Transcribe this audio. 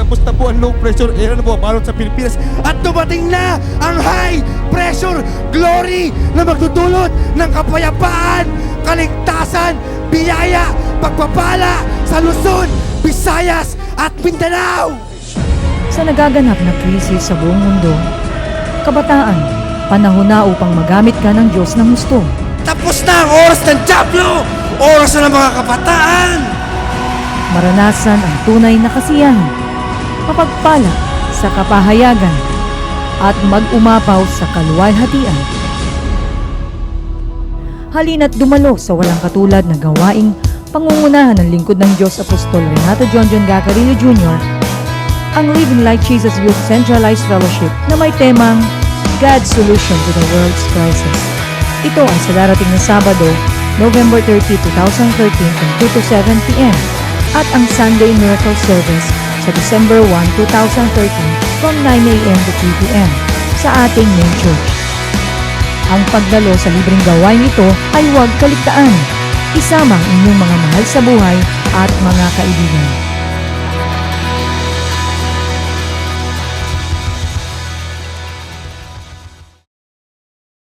tapos na po ang low pressure era na bumabalot sa Pilipinas at dumating na ang high pressure glory na magdudulot ng kapayapaan, kaligtasan, biyaya, pagpapala sa Luzon, Visayas at Mindanao. Sa nagaganap na krisis sa buong mundo, kabataan, panahon na upang magamit ka ng Diyos ng husto. Tapos na ang oras ng Diablo! Oras na ng mga kabataan! Maranasan ang tunay na kasiyahan, mapagpala sa kapahayagan, at mag-umapaw sa kaluwalhatian. Halina't dumalo sa walang katulad na gawaing pangungunahan ng lingkod ng Diyos Apostol Renato Jonjon Gacarino Jr., ang Living Like Jesus Youth Centralized Fellowship na may temang God's Solution to the World's Crisis. Ito ay sa darating na Sabado, November 30, 2013 from 2 to 7 p.m. at ang Sunday Miracle Service sa December 1, 2013 from 9 a.m. to 3 p.m. sa ating main church. Ang pagdalo sa libreng gawain ito ay huwag kaligtaan. Isama ang inyong mga mahal sa buhay at mga kaibigan.